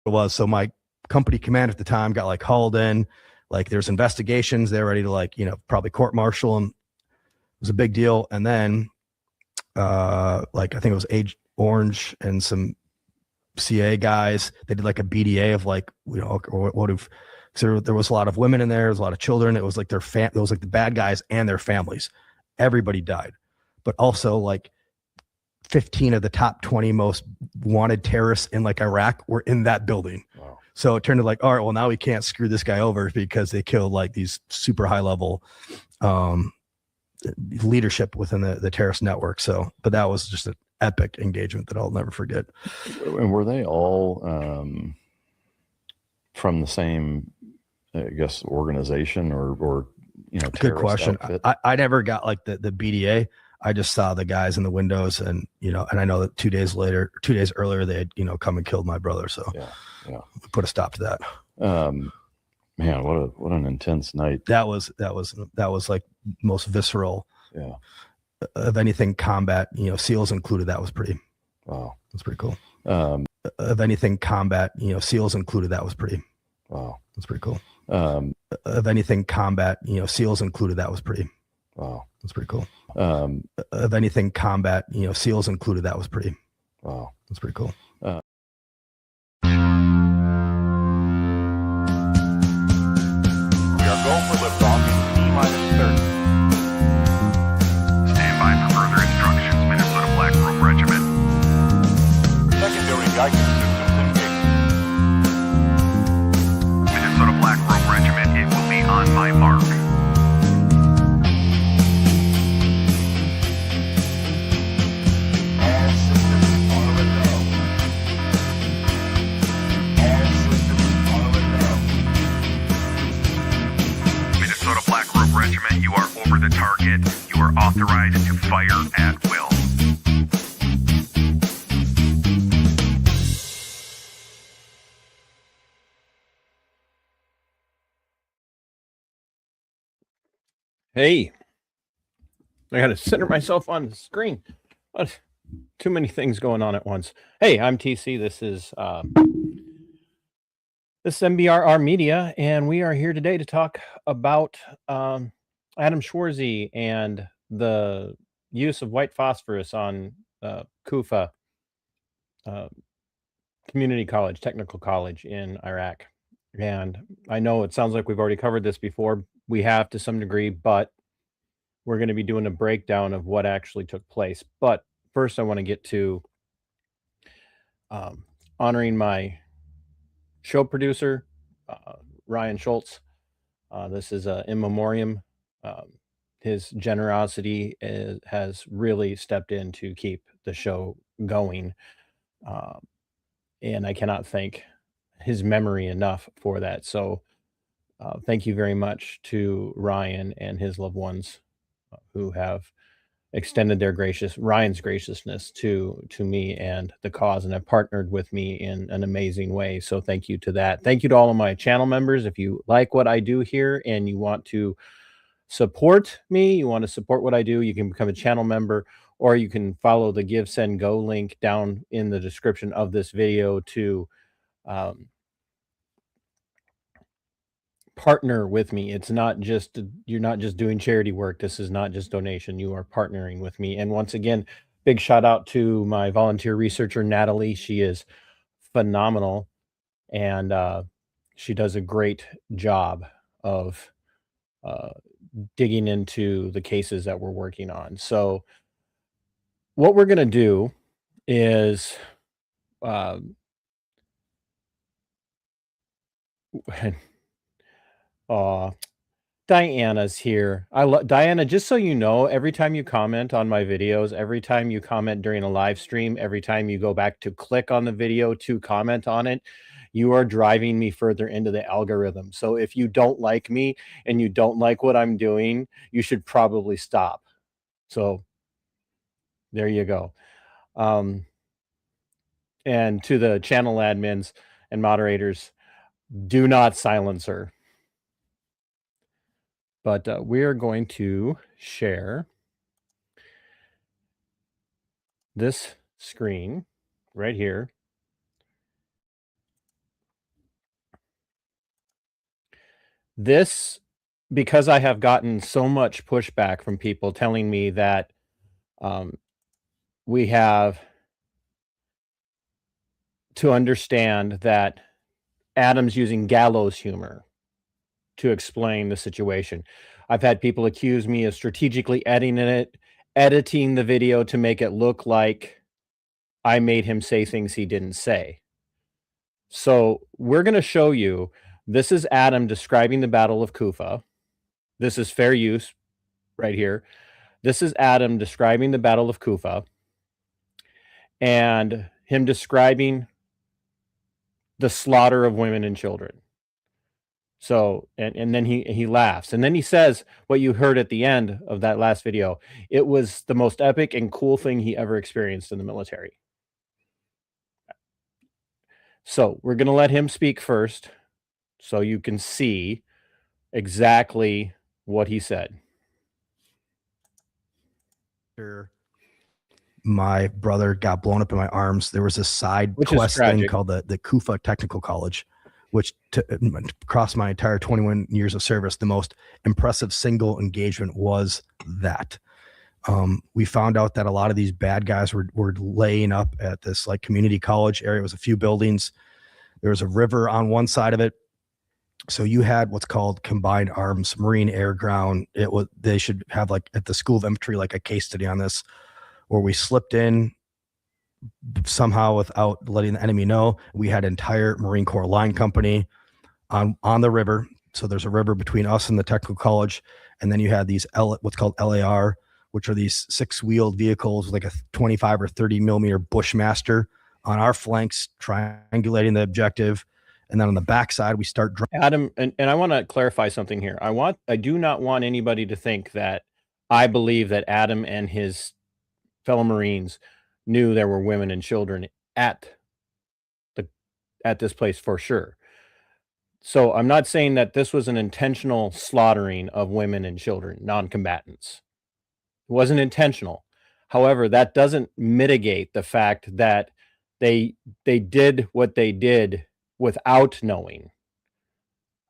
it was. So my company command at the time got like hauled in, like there's investigations. They're ready to like, probably court martial them. It was a big deal. And then like I think it was Age Orange and some CA guys. They did like a BDA of like, what if, so there was a lot of women in there, there was a lot of children. It was like it was like the bad guys and their families. Everybody died. But also like 15 of the top 20 most wanted terrorists in like Iraq were in that building. Wow. So it turned to like, all right, well now we can't screw this guy over because they killed like these super high level leadership within the terrorist network. So, but that was just an epic engagement that I'll never forget. And were they all from the same, I guess, organization or good question. I never got like the BDA. I just saw the guys in the windows and I know that 2 days earlier, they had, come and killed my brother. So we put a stop to that. Man, what an intense night. That was like most visceral of anything combat, SEALs included. That was pretty, wow. That's pretty cool. Of anything combat, SEALs included. That was pretty, wow. That's pretty cool. Of anything combat, SEALs included. That was pretty, wow. That's pretty cool. Of anything combat, SEALs included. That was pretty, wow. That's pretty cool. We are going for liftoff in T-minus 30. Stand by for further instructions, Minnesota Black Robe Regiment. Secondary guidance systems engaged. Minnesota Black Robe Regiment, it will be on my mark. Regiment, you are over the target. You are authorized to fire at will. Hey, I got to center myself on the screen. What? Too many things going on at once. Hey, I'm TC. This is MBRR Media, and we are here today to talk about Adam Schwarze and the use of white phosphorus on Kufa Community College, Technical College in Iraq. And I know it sounds like we've already covered this before. We have to some degree, but we're going to be doing a breakdown of what actually took place. But first, I want to get to honoring my show producer, Ryan Schwarze. This is in memoriam. His generosity has really stepped in to keep the show going. And I cannot thank his memory enough for that. So thank you very much to Ryan and his loved ones who have extended their Ryan's graciousness to me and the cause, and have partnered with me in an amazing way. So thank you to that. Thank you to all of my channel members. If you like what I do here and you want to support me, you want to support what I do, you can become a channel member, or you can follow the Give, Send, Go link down in the description of this video to partner with me. It's not just, you're not just doing charity work. This is not just donation. You are partnering with me. And once again, big shout out to my volunteer researcher, Natalie. She is phenomenal, and she does a great job of digging into the cases that we're working on. So what we're going to do is Diana's here. Diana, just so you know, every time you comment on my videos, every time you comment during a live stream, every time you go back to click on the video to comment on it, you are driving me further into the algorithm. So if you don't like me and you don't like what I'm doing, you should probably stop. So there you go. And to the channel admins and moderators, do not silence her. But we're going to share this screen right here. This, because I have gotten so much pushback from people telling me that we have to understand that Adam's using gallows humor to explain the situation. I've had people accuse me of strategically editing the video to make it look like I made him say things he didn't say. So we're going to show you, this is Adam describing the Battle of Kufa. This is fair use right here. This is Adam describing the Battle of Kufa and him describing the slaughter of women and children. So, and then he laughs. And then he says what you heard at the end of that last video. It was the most epic and cool thing he ever experienced in the military. So we're going to let him speak first so you can see exactly what he said. My brother got blown up in my arms. There was a side quest thing called the Kufa Technical College, which across my entire 21 years of service, the most impressive single engagement was that. We found out that a lot of these bad guys were laying up at this like community college area. It was a few buildings. There was a river on one side of it. So you had what's called combined arms, Marine, air, ground. They should have like at the School of Infantry, like a case study on this, where we slipped in somehow without letting the enemy know. We had an entire Marine Corps line company on the river. So there's a river between us and the technical college. And then you had these what's called LAR, which are these 6-wheeled vehicles with like a 25 or 30 millimeter Bushmaster on our flanks, triangulating the objective. And then on the backside, we start Adam, and I want to clarify something here. I do not want anybody to think that I believe that Adam and his fellow Marines knew there were women and children at this place for sure. So I'm not saying that this was an intentional slaughtering of women and children, non-combatants. It wasn't intentional. However, that doesn't mitigate the fact that they did what they did without knowing.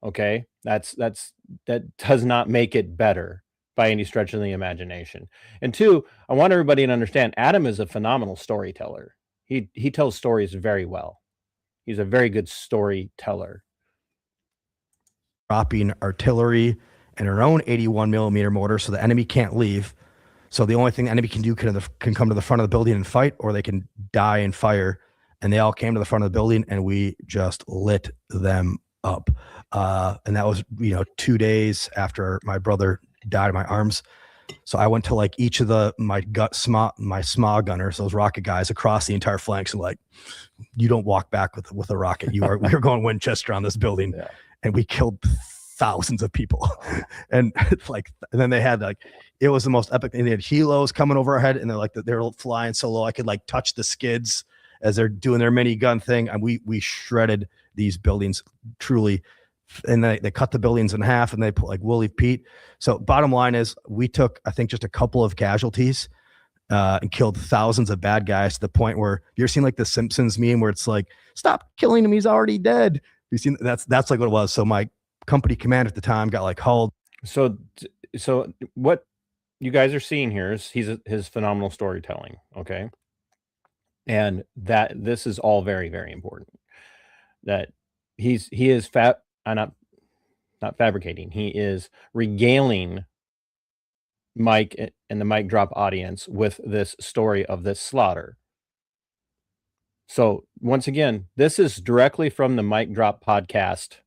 Okay? That does not make it better by any stretch of the imagination. And two, I want everybody to understand Adam is a phenomenal storyteller. He tells stories very well. He's a very good storyteller. Dropping artillery and our own 81 millimeter mortar so the enemy can't leave. So the only thing the enemy can do can come to the front of the building and fight, or they can die and fire. And they all came to the front of the building and we just lit them up. And that was, 2 days after my brother died in my arms. So I went to like each of my SMA gunners, those rocket guys across the entire flanks, and like, you don't walk back with a rocket. We're going Winchester on this building. Yeah. And we killed thousands of people. And it's like, and then they had like, it was the most epic thing. They had helos coming over our head, and they're flying so low I could like touch the skids as they're doing their minigun thing. And we shredded these buildings truly. And they cut the buildings in half, and they put like Willie Pete. So bottom line is, we took, I think, just a couple of casualties and killed thousands of bad guys, to the point where you're seeing like the Simpsons meme where it's like, stop killing him, he's already dead. You seen that's like what it was. So my company commander at the time got like hauled. So what you guys are seeing here is his phenomenal storytelling. Okay. And that this is all very, very important, that he is not fabricating. He is regaling Mike and the mic drop audience with this story of this slaughter. So once again, this is directly from the Mic Drop podcast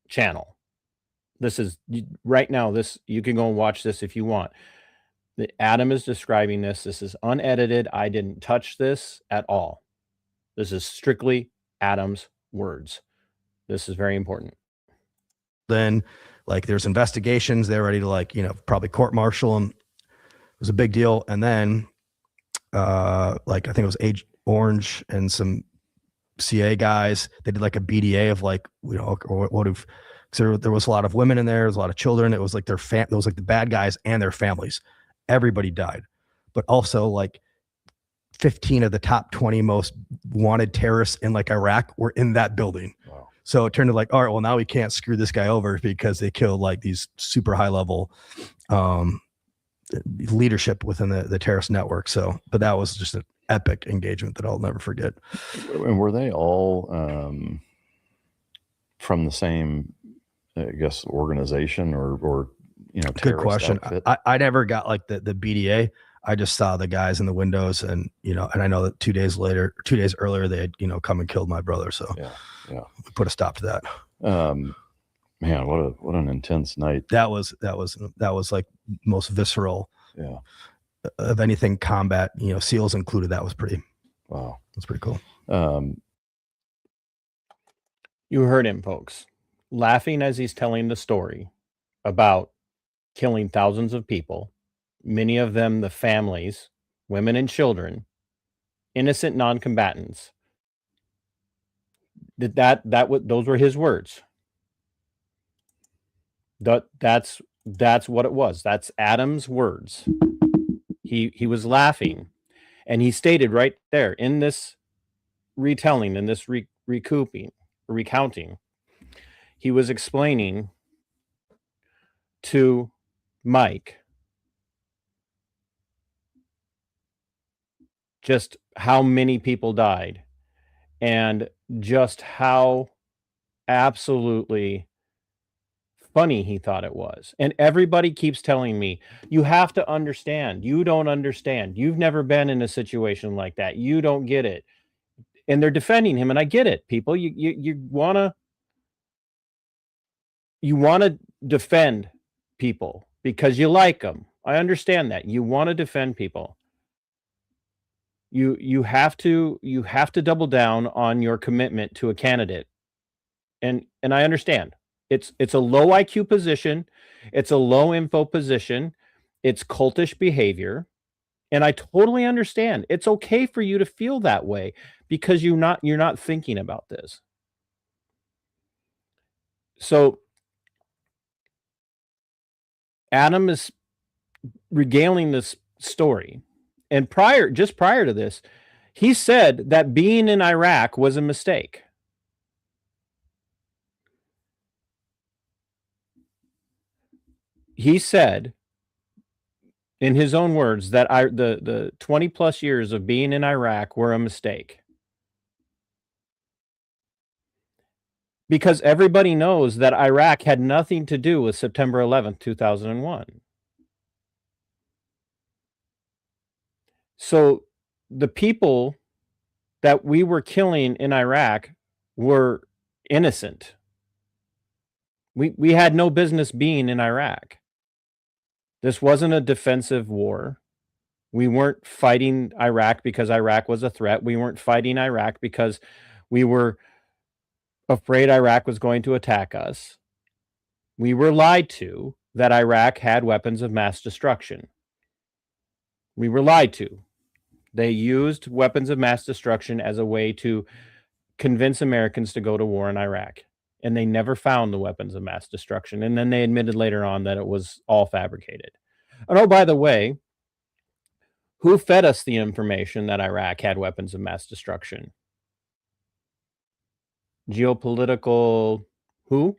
channel. This is right now. You can go and watch this if you want. Adam is describing this. This is unedited. I didn't touch this at all. This is strictly Adam's words. This is very important. Then like there's investigations. They're ready to like, probably court martial him. It was a big deal. And then like, I think it was Agent Orange and some CA guys, they did like a BDA of like, what if, so there was a lot of women in there. There was a lot of children. It was like it was like the bad guys and their families. Everybody died, but also like 15 of the top 20 most wanted terrorists in like Iraq were in that building. Wow. So it turned to like, all right, well, now we can't screw this guy over because they killed like these super high level leadership within the terrorist network. So, but that was just an epic engagement that I'll never forget. And were they all from the same, I guess, organization or Good question. I never got like the BDA. I just saw the guys in the windows, and and I know that 2 days earlier, they had come and killed my brother. So yeah, we put a stop to that. Man, what an intense night. That was like most visceral. Yeah. Of anything combat, SEALs included. That was pretty. Wow. That's pretty cool. You heard him, folks, laughing as he's telling the story about killing thousands of people, many of them the families, women and children, innocent non-combatants. Those were his words. That's what it was. That's Adam's words. He was laughing, and he stated right there in this retelling, in this recounting, he was explaining to Mike just how many people died and just how absolutely funny he thought it was. And everybody keeps telling me, you have to understand. You don't understand. You've never been in a situation like that. You don't get it. And they're defending him, and I get it, people. You wanna defend people because you like them. I understand that. You want to defend people. You have to double down on your commitment to a candidate. And I understand. It's a low IQ position, it's a low info position, it's cultish behavior, and I totally understand. It's okay for you to feel that way because you're not thinking about this. So Adam is regaling this story, and just prior to this, he said that being in Iraq was a mistake. He said, in his own words, that the 20 plus years of being in Iraq were a mistake. Because everybody knows that Iraq had nothing to do with September 11th, 2001. So the people that we were killing in Iraq were innocent. We had no business being in Iraq. This wasn't a defensive war. We weren't fighting Iraq because Iraq was a threat. We weren't fighting Iraq because we were afraid Iraq was going to attack us. We were lied to that Iraq had weapons of mass destruction. We were lied to. They used weapons of mass destruction as a way to convince Americans to go to war in Iraq. And they never found the weapons of mass destruction. And then they admitted later on that it was all fabricated. And oh, by the way, who fed us the information that Iraq had weapons of mass destruction? Geopolitical who?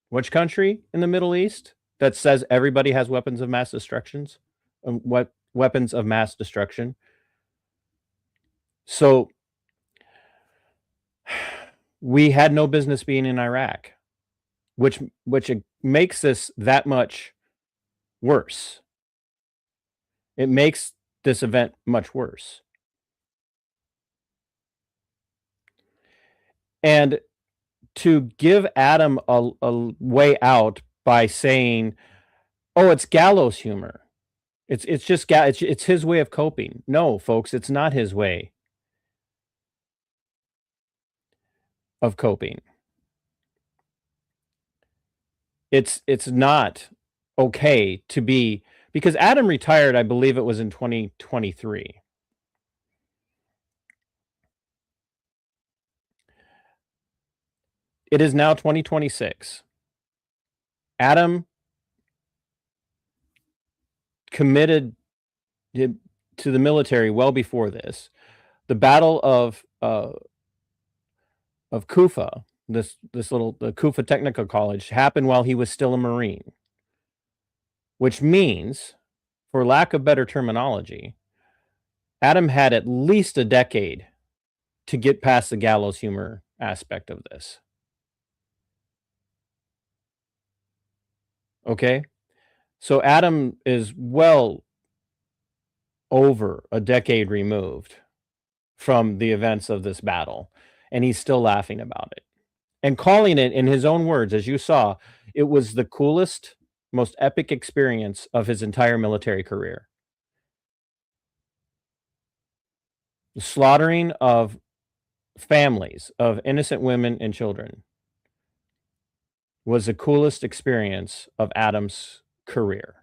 Which country in the Middle East that says everybody has weapons of mass destructions? What weapons of mass destruction? So we had no business being in Iraq, which makes this that much worse. It makes this event much worse. And to give Adam a way out by saying, "Oh, it's gallows humor. It's his way of coping." No, folks, it's not his way of coping. It's not okay to be, because Adam retired, I believe it was in 2023. It is now 2026. Adam committed to the military well before this. The Battle of of Kufa, the Kufa Technical College, happened while he was still a Marine, which means, for lack of better terminology, Adam had at least a decade to get past the gallows humor aspect of this. Okay? So Adam is well over a decade removed from the events of this battle, and he's still laughing about it and calling it, in his own words, as you saw, it was the coolest, most epic experience of his entire military career. The slaughtering of families, of innocent women and children, was the coolest experience of Adam's career.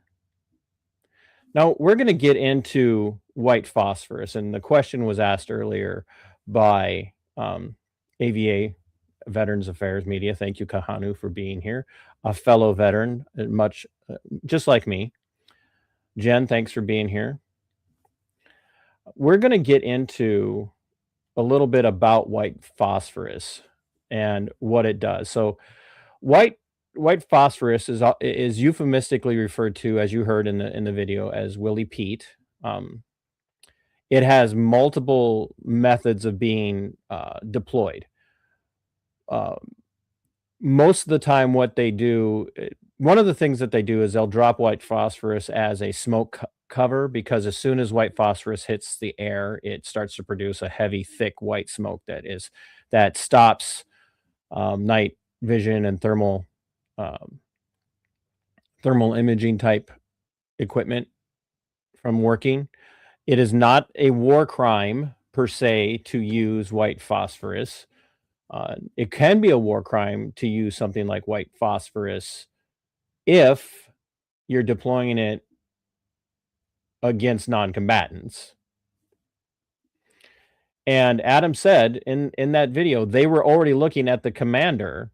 Now, we're going to get into white phosphorus, and the question was asked earlier by AVA, Veterans Affairs Media. Thank you, Kahanu, for being here. A fellow veteran, much just like me. Jen, thanks for being here. We're going to get into a little bit about white phosphorus and what it does. So white phosphorus is euphemistically referred to, as you heard in the video, as Willie Pete. It has multiple methods of being deployed. Most of the time, what they do, one of the things that they do is they'll drop white phosphorus as a smoke cover, because as soon as white phosphorus hits the air, it starts to produce a heavy, thick white smoke that stops night vision and thermal imaging type equipment from working. It is not a war crime per se to use white phosphorus. It can be a war crime to use something like white phosphorus if you're deploying it against non-combatants. And Adam said in that video, they were already looking at the commander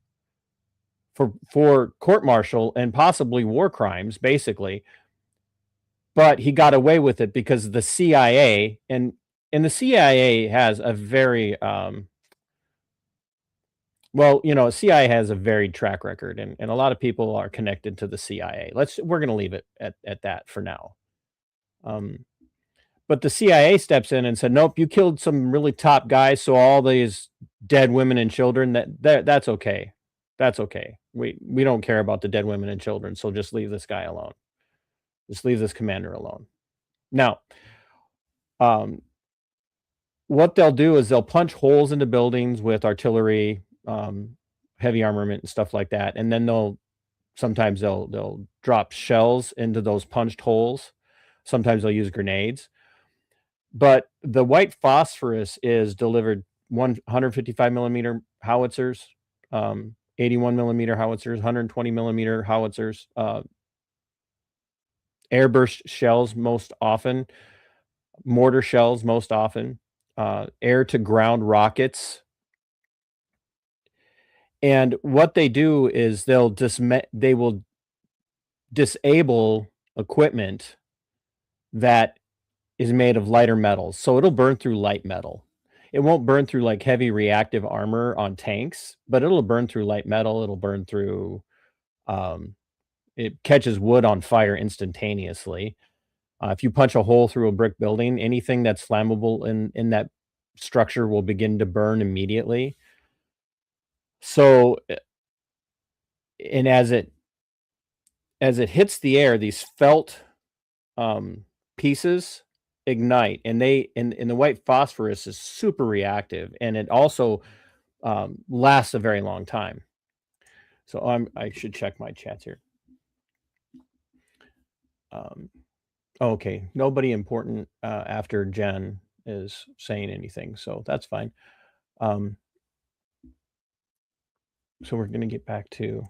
for court-martial and possibly war crimes, basically. But he got away with it because the CIA, and the CIA has a very, CIA has a varied track record, and a lot of people are connected to the CIA. We're going to leave it at that for now. But the CIA steps in and said, nope, you killed some really top guys, so all these dead women and children, that's okay. That's okay. We don't care about the dead women and children, so just leave this guy alone. Just leave this commander alone. Now, what they'll do is they'll punch holes into buildings with artillery, heavy armament and stuff like that, and then sometimes they'll drop shells into those punched holes. Sometimes they'll use grenades. But the white phosphorus is delivered 155 millimeter howitzers, 81 millimeter howitzers, 120 millimeter howitzers, airburst shells most often, mortar shells most often, air to ground rockets. And what they do is they will disable equipment that is made of lighter metals. So it'll burn through light metal. It won't burn through like heavy reactive armor on tanks, but it'll burn through light metal. It'll burn through, it catches wood on fire instantaneously. If you punch a hole through a brick building, anything that's flammable in that structure will begin to burn immediately. So, and as it hits the air, these felt pieces ignite, and the white phosphorus is super reactive, and it also lasts a very long time. So I should check my chats here. Okay, nobody important after Jen is saying anything, so that's fine. So we're going to get back to,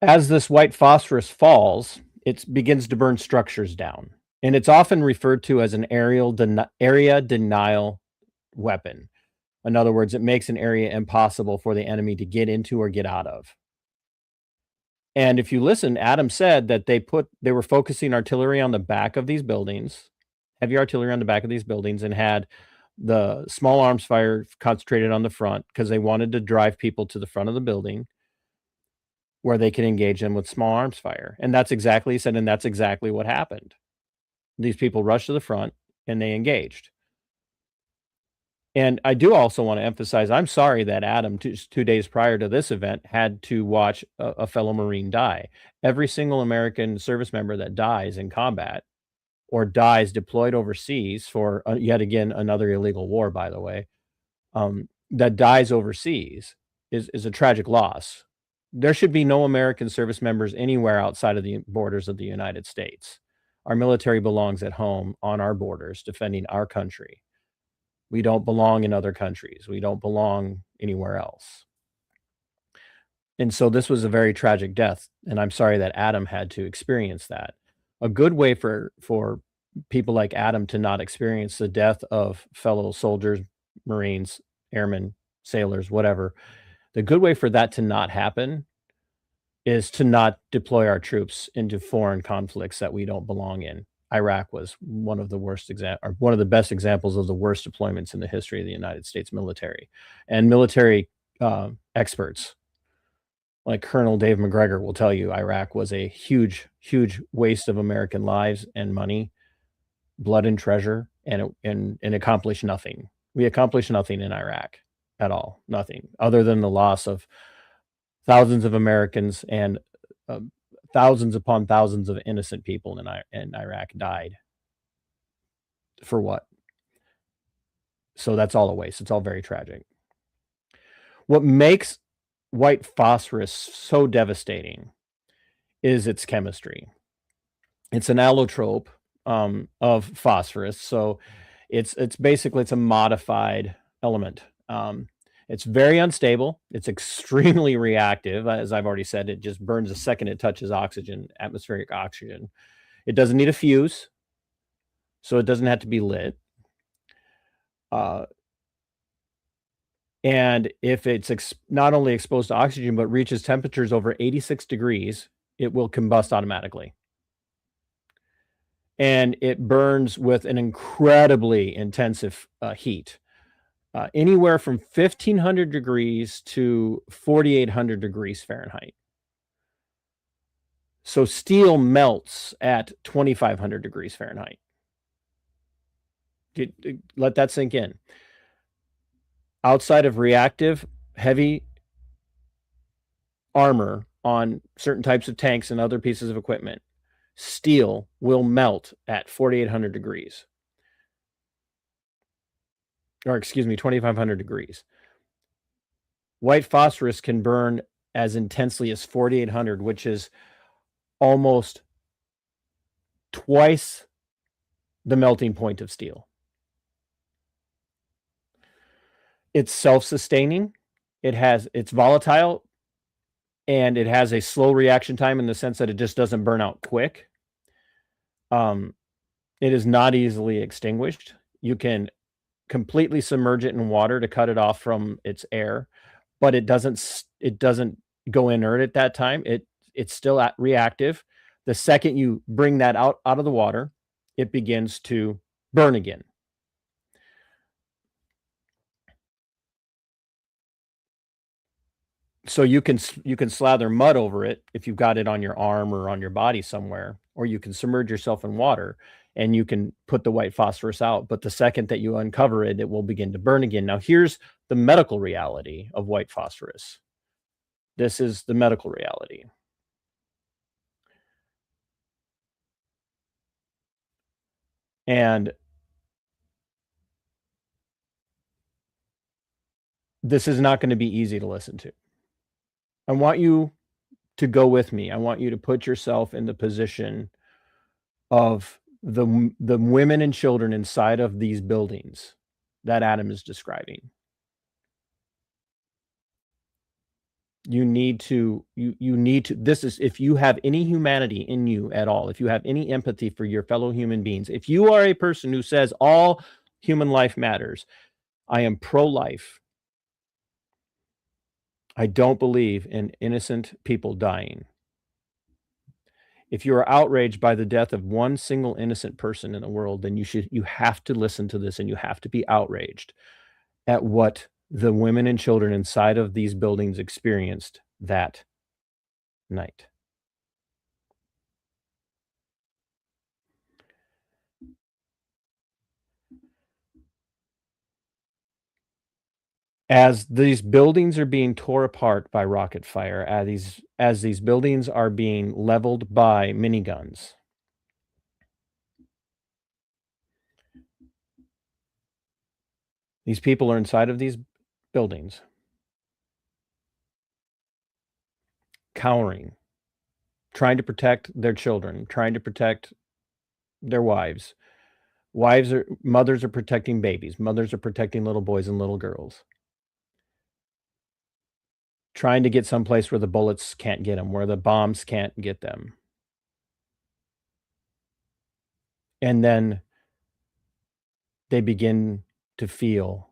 as this white phosphorus falls, it begins to burn structures down. And it's often referred to as an area denial weapon. In other words, it makes an area impossible for the enemy to get into or get out of. And if you listen, Adam said that they were focusing artillery on the back of these buildings, heavy artillery on the back of these buildings, and had The small arms fire concentrated on the front because they wanted to drive people to the front of the building where they can engage them with small arms fire. And that's exactly, he said, and that's exactly what happened. These people rushed to the front and they engaged. And I do also want to emphasize, I'm sorry that Adam, 2 days prior to this event, had to watch a fellow Marine die. Every single American service member that dies in combat or dies deployed overseas for yet again another illegal war, by the way, that dies overseas is a tragic loss. There should be no American service members anywhere outside of the borders of the United States. Our military belongs at home on our borders, defending our country. We don't belong in other countries. We don't belong anywhere else. And so this was a very tragic death, and I'm sorry that Adam had to experience that. A good way for people like Adam to not experience the death of fellow soldiers, Marines, airmen, sailors, whatever, the good way for that to not happen is to not deploy our troops into foreign conflicts that we don't belong in. Iraq was one of the worst or one of the best examples of the worst deployments in the history of the United States military. And military experts like Colonel Dave McGregor will tell you Iraq was a huge, huge waste of American lives and money, blood and treasure, and accomplished nothing. We accomplished nothing in Iraq at all, nothing, other than the loss of thousands of Americans and thousands upon thousands of innocent people in Iraq died. For what? So that's all a waste. It's all very tragic. What makes white phosphorus so devastating is its chemistry. It's an allotrope of phosphorus. So it's basically, it's a modified element. It's very unstable. It's extremely reactive. As I've already said, it just burns the second it touches oxygen, atmospheric oxygen. It doesn't need a fuse, so it doesn't have to be lit. And if it's not only exposed to oxygen, but reaches temperatures over 86 degrees, it will combust automatically. And it burns with an incredibly intensive heat. Anywhere from 1,500 degrees to 4,800 degrees Fahrenheit. So steel melts at 2,500 degrees Fahrenheit. Let that sink in. Outside of reactive, heavy armor on certain types of tanks and other pieces of equipment, steel will melt at 4,800 degrees. Or excuse me, 2,500 degrees. White phosphorus can burn as intensely as 4,800, which is almost twice the melting point of steel. It's self-sustaining. It's volatile, and it has a slow reaction time in the sense that it just doesn't burn out quick. It is not easily extinguished. You can completely submerge it in water to cut it off from its air, but it doesn't go inert at that time. It's still reactive. The second you bring that out of the water, it begins to burn again. So you can slather mud over it if you've got it on your arm or on your body somewhere, or you can submerge yourself in water and you can put the white phosphorus out. But the second that you uncover it, it will begin to burn again. Now, here's the medical reality of white phosphorus. This is the medical reality. And this is not going to be easy to listen to. I want you to go with me. I want you to put yourself in the position of the women and children inside of these buildings that Adam is describing. You need to, this is, if you have any humanity in you at all, if you have any empathy for your fellow human beings, if you are a person who says all human life matters, I am pro-life. I don't believe in innocent people dying. If you are outraged by the death of one single innocent person in the world, then you have to listen to this, and you have to be outraged at what the women and children inside of these buildings experienced that night. As these buildings are being tore apart by rocket fire, as these buildings are being leveled by miniguns, these people are inside of these buildings, cowering, trying to protect their children, trying to protect their wives. Mothers are protecting babies. Mothers are protecting little boys and little girls. Trying to get someplace where the bullets can't get them, where the bombs can't get them. And then they begin to feel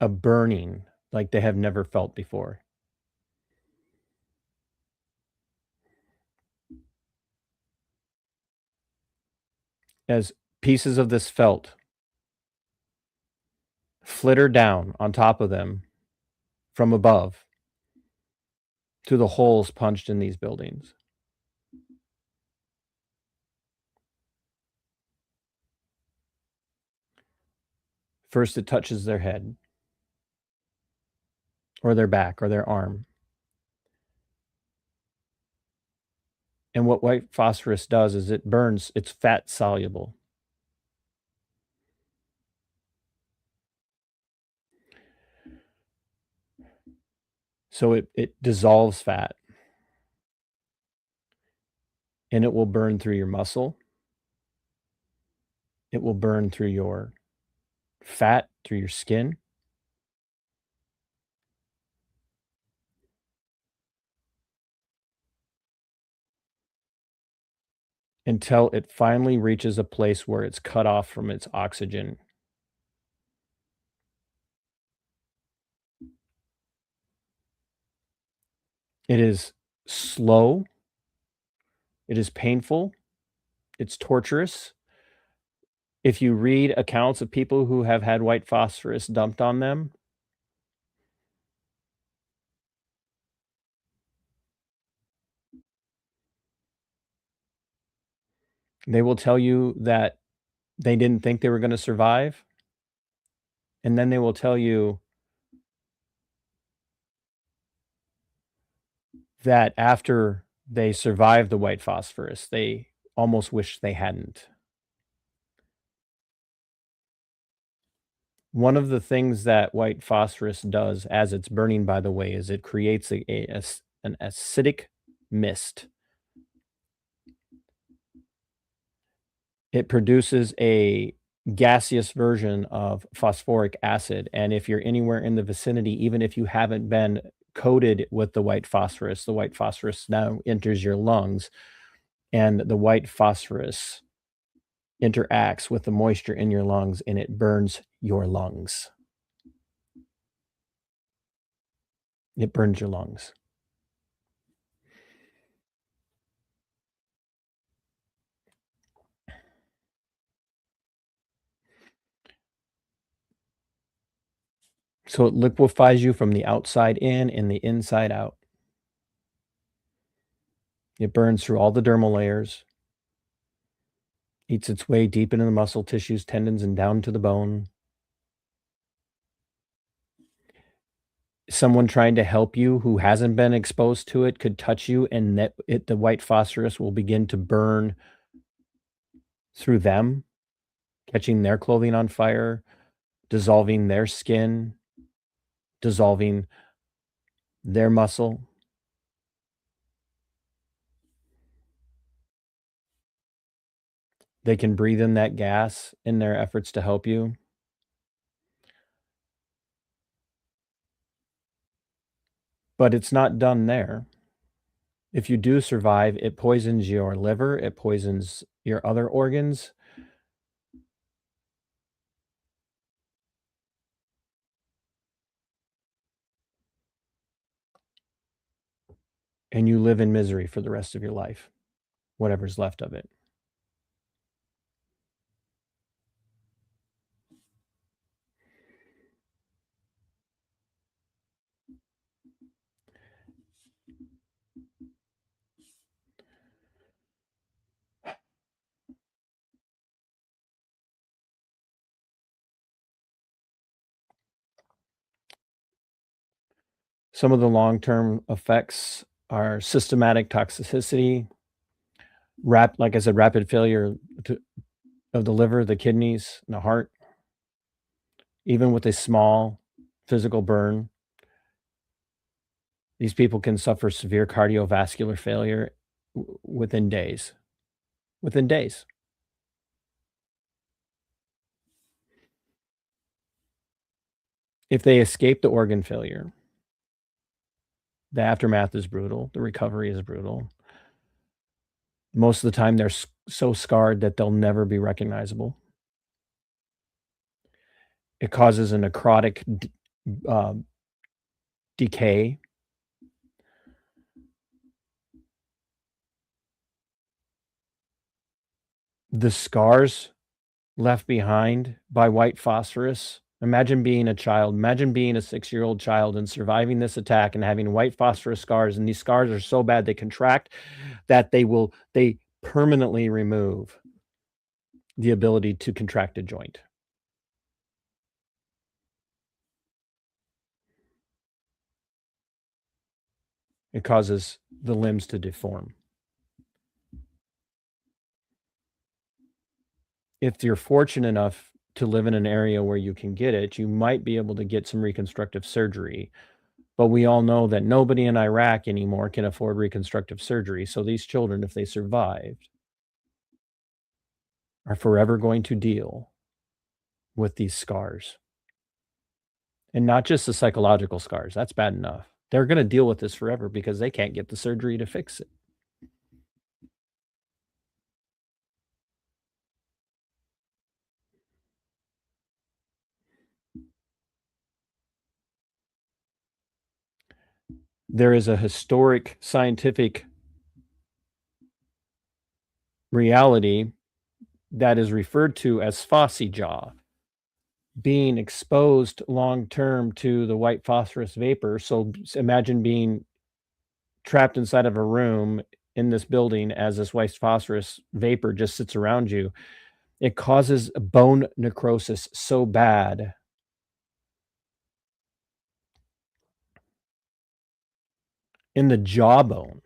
a burning like they have never felt before. As pieces of this felt flitter down on top of them from above through the holes punched in these buildings. First, it touches their head, or their back, or their arm. And what white phosphorus does is it burns, it's fat soluble. So it dissolves fat. And it will burn through your muscle. It will burn through your fat, through your skin. Until it finally reaches a place where it's cut off from its oxygen. It is slow. It is painful. It's torturous. If you read accounts of people who have had white phosphorus dumped on them, they will tell you that they didn't think they were going to survive. And then they will tell you that after they survived the white phosphorus, they almost wish they hadn't. One of the things that white phosphorus does as it's burning, by the way, is it creates an acidic mist. It produces a gaseous version of phosphoric acid. And if you're anywhere in the vicinity, even if you haven't been coated with the white phosphorus now enters your lungs, and the white phosphorus interacts with the moisture in your lungs, and it burns your lungs. It burns your lungs. So it liquefies you from the outside in and the inside out. It burns through all the dermal layers, eats its way deep into the muscle tissues, tendons, and down to the bone. Someone trying to help you who hasn't been exposed to it could touch you, and the white phosphorus will begin to burn through them, catching their clothing on fire, dissolving their skin, dissolving their muscle. They can breathe in that gas in their efforts to help you. But it's not done there. If you do survive, it poisons your liver, it poisons your other organs. and you live in misery for the rest of your life, whatever's left of it. Some of the long-term effects are systematic toxicity, like I said, rapid failure of the liver, the kidneys, and the heart. Even with a small physical burn, these people can suffer severe cardiovascular failure within days. Within days. If they escape the organ failure, the aftermath is brutal. The recovery is brutal. Most of the time, they're so scarred that they'll never be recognizable. It causes a necrotic decay. The scars left behind by white phosphorus. Imagine being a child. Imagine being a 6-year-old child and surviving this attack and having white phosphorus scars. And these scars are so bad they contract that they permanently remove the ability to contract a joint. It causes the limbs to deform. If you're fortunate enough to live in an area where you can get it, you might be able to get some reconstructive surgery. But we all know that nobody in Iraq anymore can afford reconstructive surgery. So these children, if they survived, are forever going to deal with these scars. And not just the psychological scars. That's bad enough. They're going to deal with this forever because they can't get the surgery to fix it. There is a historic scientific reality that is referred to as phossy jaw, being exposed long-term to the white phosphorus vapor. So imagine being trapped inside of a room in this building as this white phosphorus vapor just sits around you. It causes bone necrosis so bad in the jawbone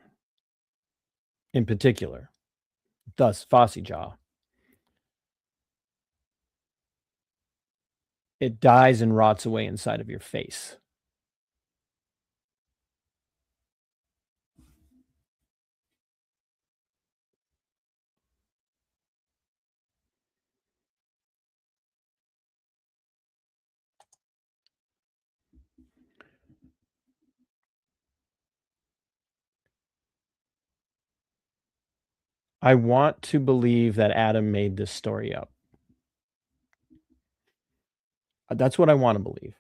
in particular, thus phossy jaw. It dies and rots away inside of your face. I want to believe that Adam made this story up. That's what I want to believe.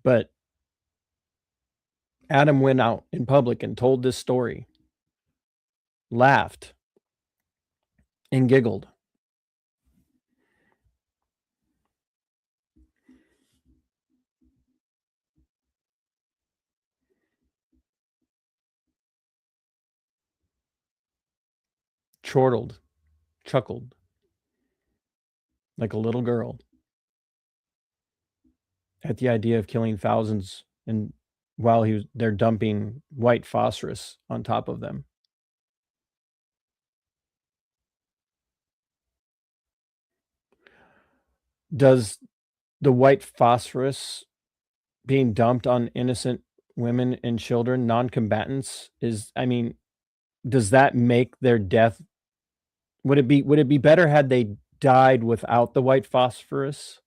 But Adam went out in public and told this story, laughed, and giggled. Chortled, chuckled like a little girl at the idea of killing thousands and while they're dumping white phosphorus on top of them. Does the white phosphorus being dumped on innocent women and children, non-combatants, does that make their death? Would it be better had they died without the white phosphorus?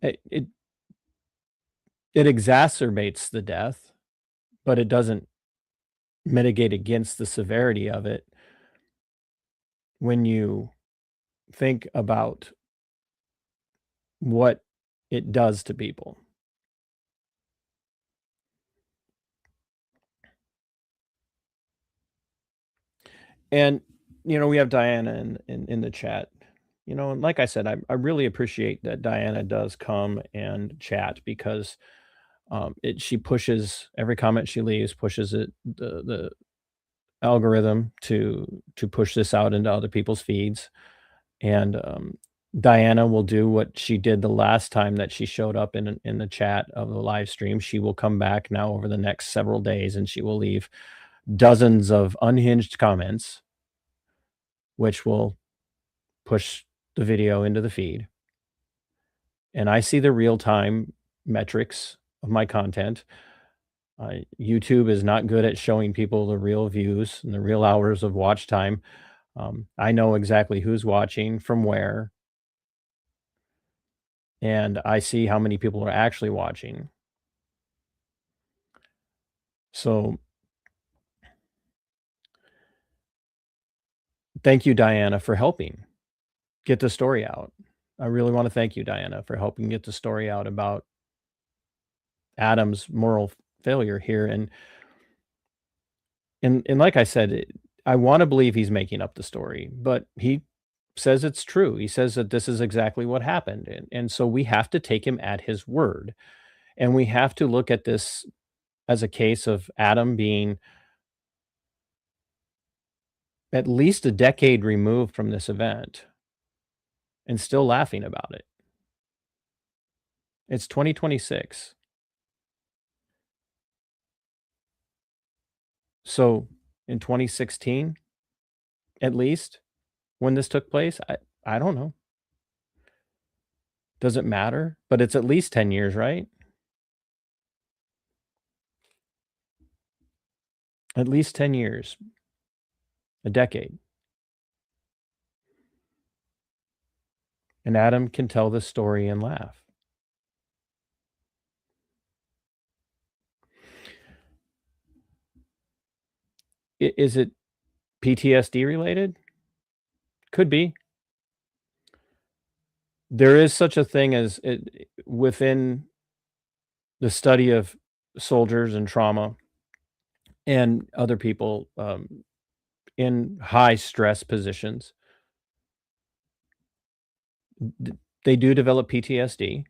It exacerbates the death, but it doesn't mitigate against the severity of it when you think about what it does to people. And, we have Diana in the chat, and like I said, I really appreciate that Diana does come and chat because she pushes every comment she leaves, pushes the algorithm to push this out into other people's feeds. And Diana will do what she did the last time that she showed up in the chat of the live stream. She will come back now over the next several days and she will leave dozens of unhinged comments, which will push the video into the feed. And I see the real-time metrics of my content. YouTube is not good at showing people the real views and the real hours of watch time. I know exactly who's watching from where, and I see how many people are actually watching. So thank you, Diana, for helping get the story out. I really want to thank you, Diana, for helping get the story out about Adam's moral failure here. And like I said, I want to believe he's making up the story, but he says it's true. He says that this is exactly what happened. And so we have to take him at his word. And we have to look at this as a case of Adam being at least a decade removed from this event and still laughing about it. It's 2026. So in 2016, at least, when this took place, I don't know. Does it matter? But it's at least 10 years, right? At least 10 years. A decade. And Adam can tell this story and laugh. Is it PTSD related? Could be. There is such a thing as within the study of soldiers and trauma and other people in high stress positions. They do develop PTSD,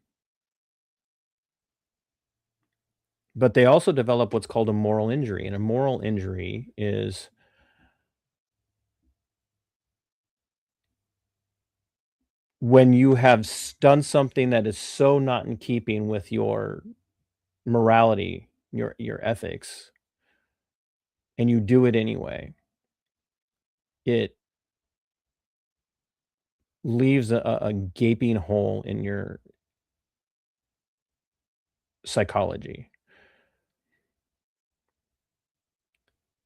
but they also develop what's called a moral injury. And a moral injury is when you have done something that is so not in keeping with your morality, your ethics, and you do it anyway. It leaves a gaping hole in your psychology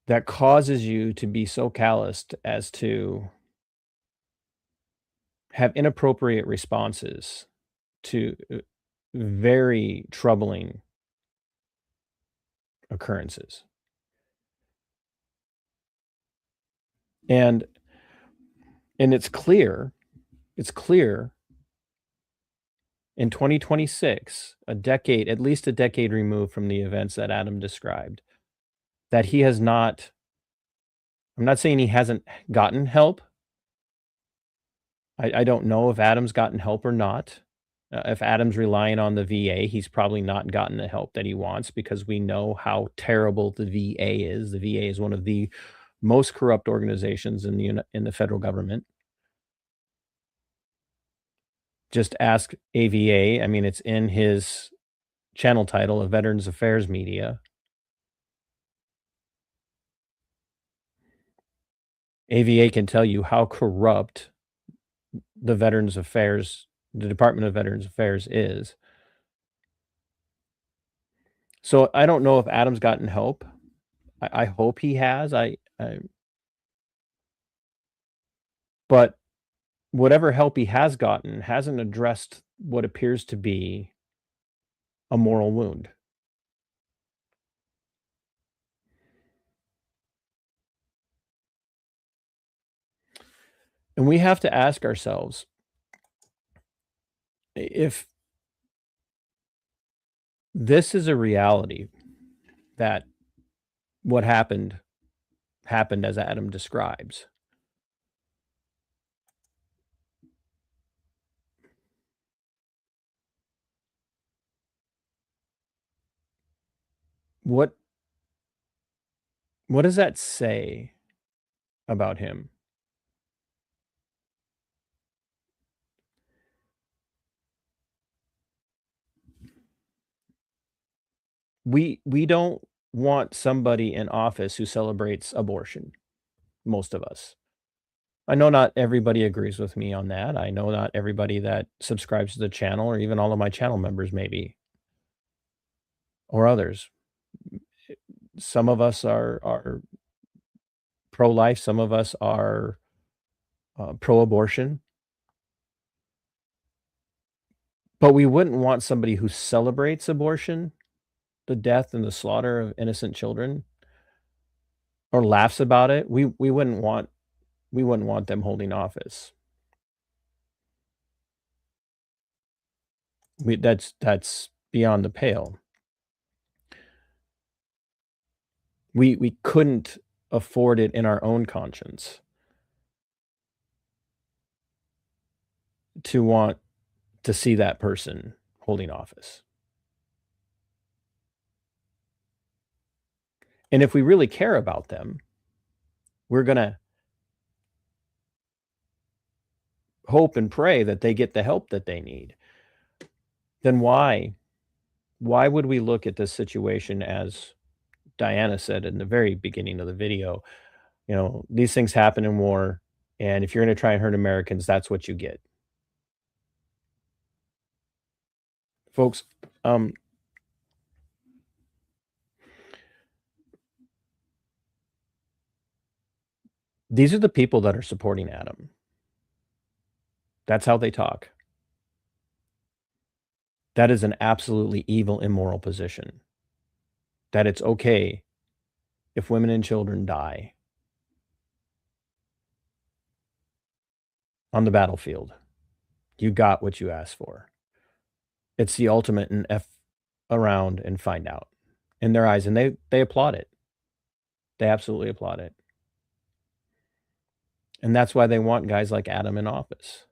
that causes you to be so calloused as to have inappropriate responses to very troubling occurrences. And it's clear in 2026, at least a decade removed from the events that Adam described, that he has not, I'm not saying he hasn't gotten help. I don't know if Adam's gotten help or not. If Adam's relying on the VA, he's probably not gotten the help that he wants because we know how terrible the VA is. The VA is one of the most corrupt organizations in the federal government. Just ask AVA. I mean, it's in his channel title of Veterans Affairs Media. AVA can tell you how corrupt the Veterans Affairs, the Department of Veterans Affairs is. So I don't know if Adam's gotten help. I hope he has. But whatever help he has gotten hasn't addressed what appears to be a moral wound. And we have to ask ourselves, if this is a reality, that what happened as Adam describes, what does that say about him? We don't want somebody in office who celebrates abortion, most of us. I know not everybody agrees with me on that. I know not everybody that subscribes to the channel, or even all of my channel members maybe, or others. Some of us are pro-life, some of us are pro-abortion. But we wouldn't want somebody who celebrates abortion, the death and the slaughter of innocent children, or laughs about it. We wouldn't want them holding office. That's beyond the pale. We couldn't afford it in our own conscience to want to see that person holding office. And if we really care about them, we're going to hope and pray that they get the help that they need. Then why would we look at this situation as Diana said in the very beginning of the video? You know, these things happen in war, and if you're going to try and hurt Americans, that's what you get. Folks, these are the people that are supporting Adam. That's how they talk. That is an absolutely evil, immoral position. That it's okay if women and children die on the battlefield. You got what you asked for. It's the ultimate in F around and find out in their eyes. And they applaud it. They absolutely applaud it. And that's why they want guys like Adam in office.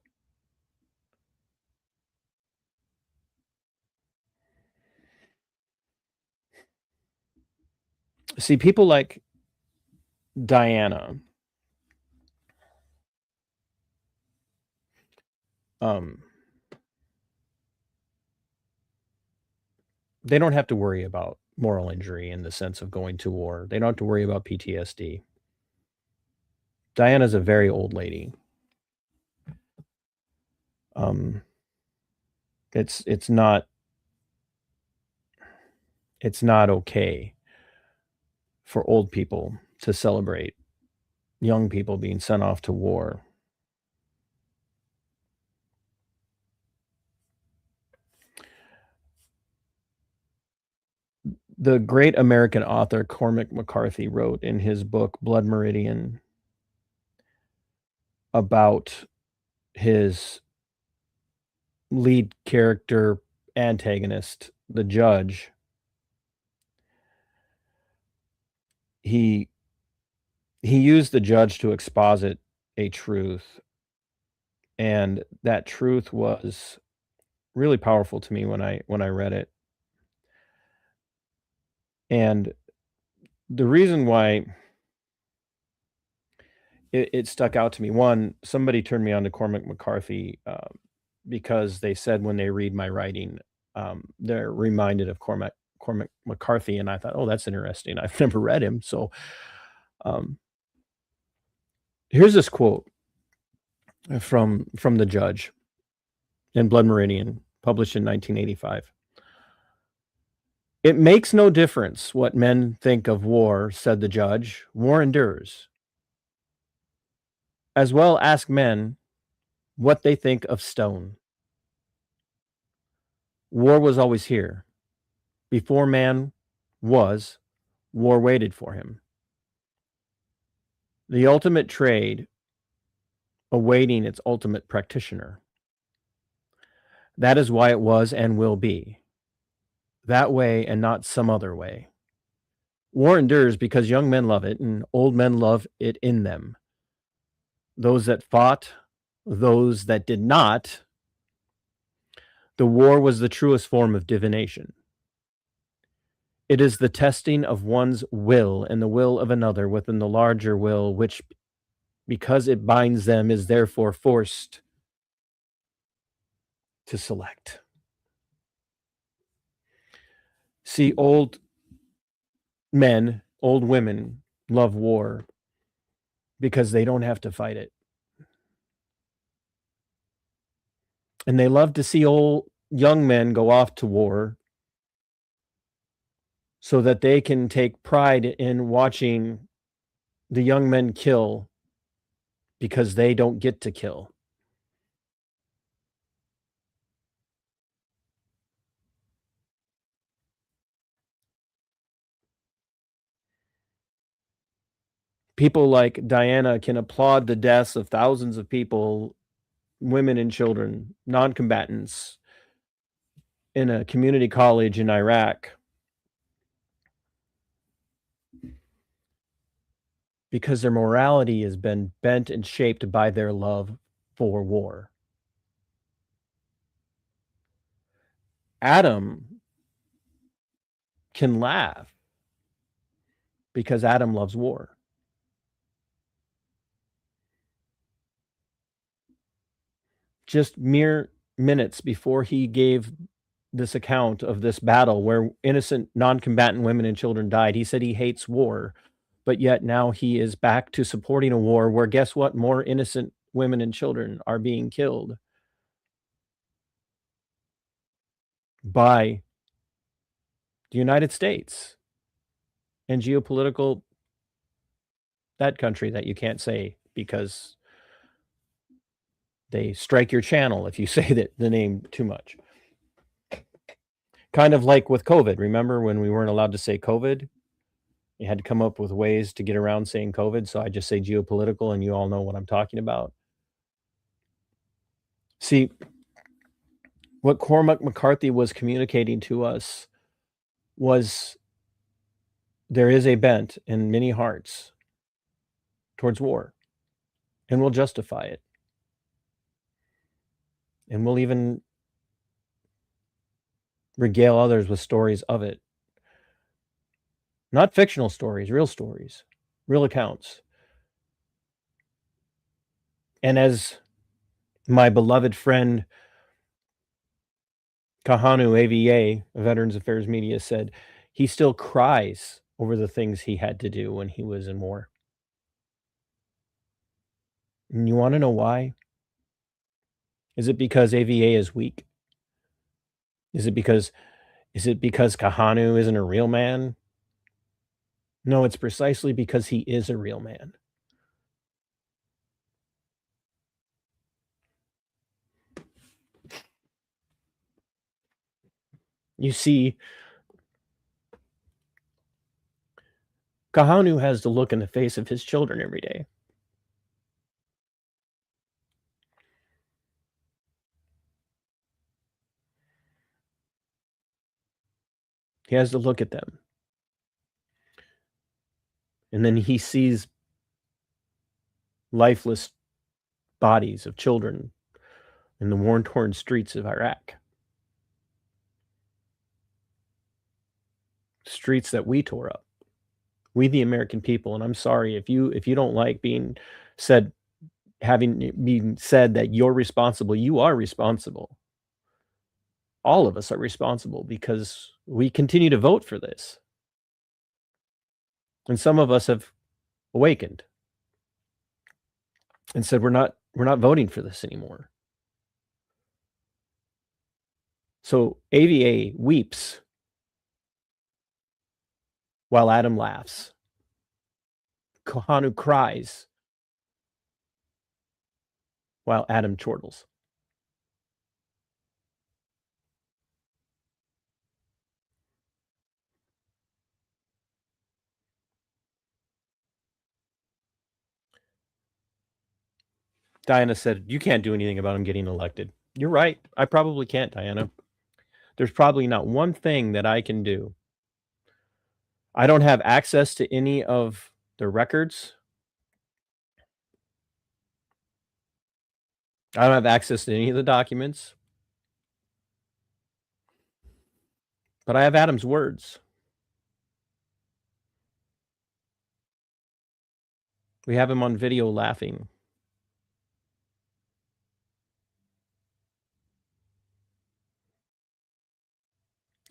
See, people like Diana, they don't have to worry about moral injury in the sense of going to war. They don't have to worry about PTSD. Diana's a very old lady. It's not okay for old people to celebrate young people being sent off to war. The great American author Cormac McCarthy wrote in his book Blood Meridian about his lead character antagonist, the judge. He used the judge to exposit a truth, and that truth was really powerful to me when I read it. And the reason why it stuck out to me, one, somebody turned me on to Cormac McCarthy because they said when they read my writing, they're reminded of Cormac McCarthy, and I thought, oh, that's interesting. I've never read him. So here's this quote from the judge in Blood Meridian, published in 1985. "It makes no difference what men think of war," said the judge. "War endures. As well ask men what they think of stone. War was always here. Before man was, war waited for him. The ultimate trade awaiting its ultimate practitioner. That is why it was and will be that way and not some other way. War endures because young men love it and old men love it in them. Those that fought, those that did not. The war was the truest form of divination. It is the testing of one's will and the will of another within the larger will, which, because it binds them, is therefore forced to select. See, old men, old women love war because they don't have to fight it. And they love to see old young men go off to war so that they can take pride in watching the young men kill because they don't get to kill. People like Diana can applaud the deaths of thousands of people, women and children, non-combatants, in a community college in Iraq because their morality has been bent and shaped by their love for war. Adam can laugh because Adam loves war. Just mere minutes before he gave this account of this battle where innocent non-combatant women and children died, he said he hates war, but yet now he is back to supporting a war where, guess what, more innocent women and children are being killed by the United States and geopolitical, that country that you can't say because they strike your channel if you say that the name too much. Kind of like with COVID. Remember when we weren't allowed to say COVID? You had to come up with ways to get around saying COVID. So I just say geopolitical and you all know what I'm talking about. See, what Cormac McCarthy was communicating to us was there is a bent in many hearts towards war, and we'll justify it. And we'll even regale others with stories of it. Not fictional stories, real accounts. And as my beloved friend Kahanu AVA, Veterans Affairs Media, said, he still cries over the things he had to do when he was in war. And you want to know why? Is it because AVA is weak? Is it because Kahanu isn't a real man? No, it's precisely because he is a real man. You see, Kahanu has to look in the face of his children every day. He has to look at them. And then he sees lifeless bodies of children in the war-torn streets of Iraq. Streets that we tore up. We, the American people. And I'm sorry if you don't like being said, being said that you're responsible, you are responsible. All of us are responsible because we continue to vote for this. And some of us have awakened and said, we're not voting for this anymore. So AVA weeps while Adam laughs. Kahanu cries while Adam chortles. Diana said, you can't do anything about him getting elected. You're right. I probably can't, Diana. There's probably not one thing that I can do. I don't have access to any of the records. I don't have access to any of the documents. But I have Adam's words. We have him on video laughing.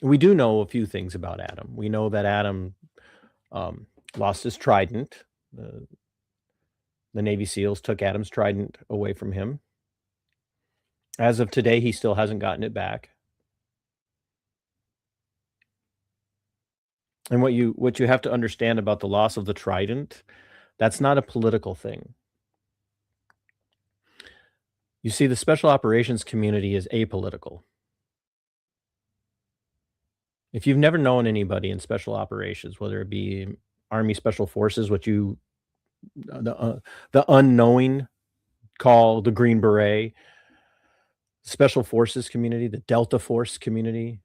We do know a few things about Adam. We know that Adam lost his trident. The Navy SEALs took Adam's trident away from him. As of today, he still hasn't gotten it back. And what you have to understand about the loss of the trident, that's not a political thing. You see, the special operations community is apolitical. If you've never known anybody in special operations, whether it be Army Special Forces, what you the unknowing call the Green Beret, Special Forces community, the Delta Force community,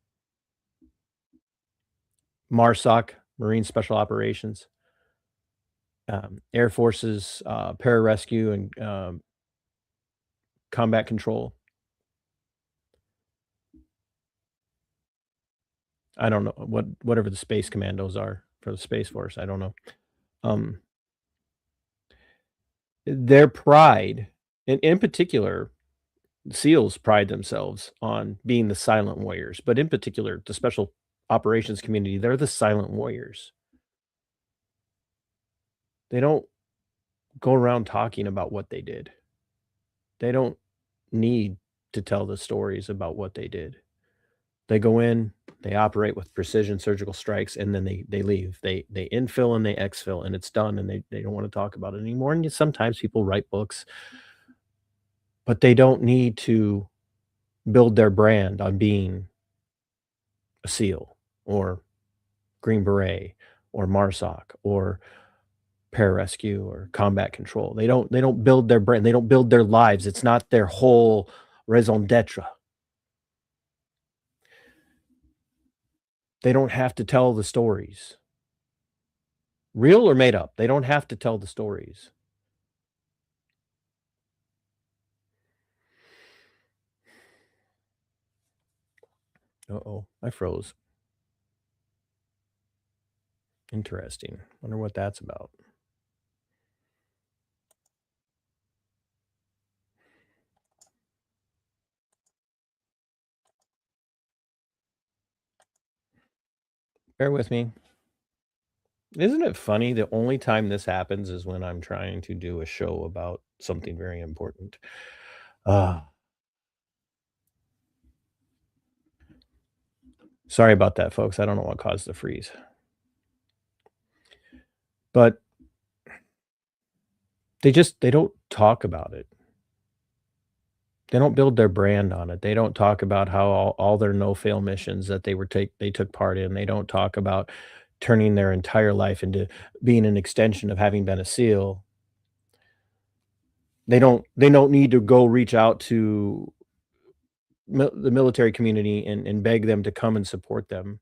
MARSOC, Marine Special Operations, Air Forces, pararescue and combat control. I don't know whatever the space commandos are for the Space Force. I don't know. Their pride, and in particular, SEALs pride themselves on being the silent warriors, but in particular, the special operations community, they're the silent warriors. They don't go around talking about what they did. They don't need to tell the stories about what they did. They go in, they operate with precision surgical strikes, and then they leave. They infill and they exfil, and it's done, and they don't want to talk about it anymore. And sometimes people write books, but they don't need to build their brand on being a SEAL or Green Beret or MARSOC or pararescue or combat control. They don't build their brand. They don't build their lives. It's not their whole raison d'etre. They don't have to tell the stories. Real or made up, they don't have to tell the stories. Uh-oh, I froze. Interesting. Wonder what that's about. Bear with me. Isn't it funny? The only time this happens is when I'm trying to do a show about something very important. Sorry about that, folks. I don't know what caused the freeze. But they don't talk about it. They don't build their brand on it. They don't talk about how all their no-fail missions that they took part in. They don't talk about turning their entire life into being an extension of having been a SEAL. They don't need to go reach out to the military community and beg them to come and support them.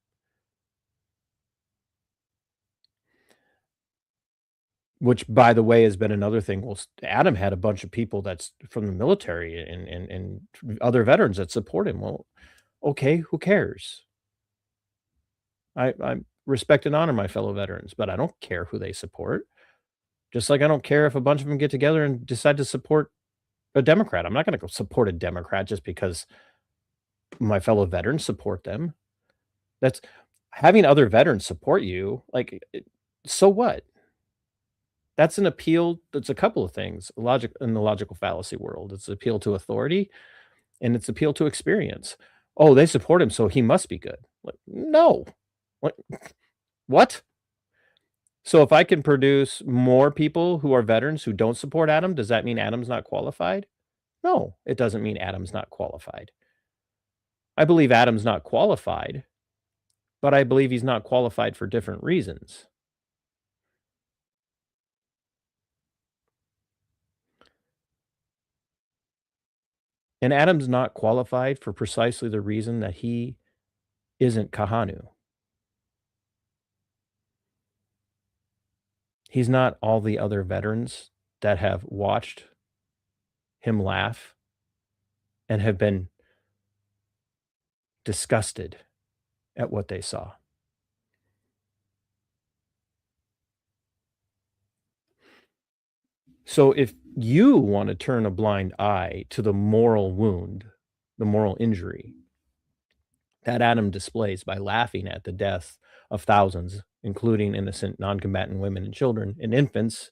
Which, by the way, has been another thing. Well, Adam had a bunch of people that's from the military and other veterans that support him. Well, okay, who cares? I respect and honor my fellow veterans, but I don't care who they support. Just like I don't care if a bunch of them get together and decide to support a Democrat. I'm not going to go support a Democrat just because my fellow veterans support them. That's having other veterans support you. Like, so what? That's an appeal. That's a couple of things. In the logical fallacy world, it's appeal to authority, and it's appeal to experience. Oh, they support him, so he must be good. Like, no. What? So if I can produce more people who are veterans who don't support Adam, does that mean Adam's not qualified? No, it doesn't mean Adam's not qualified. I believe Adam's not qualified, but I believe he's not qualified for different reasons. And Adam's not qualified for precisely the reason that he isn't Kahanu. He's not all the other veterans that have watched him laugh and have been disgusted at what they saw. So if you want to turn a blind eye to the moral wound, the moral injury that Adam displays by laughing at the death of thousands, including innocent non-combatant women and children and infants,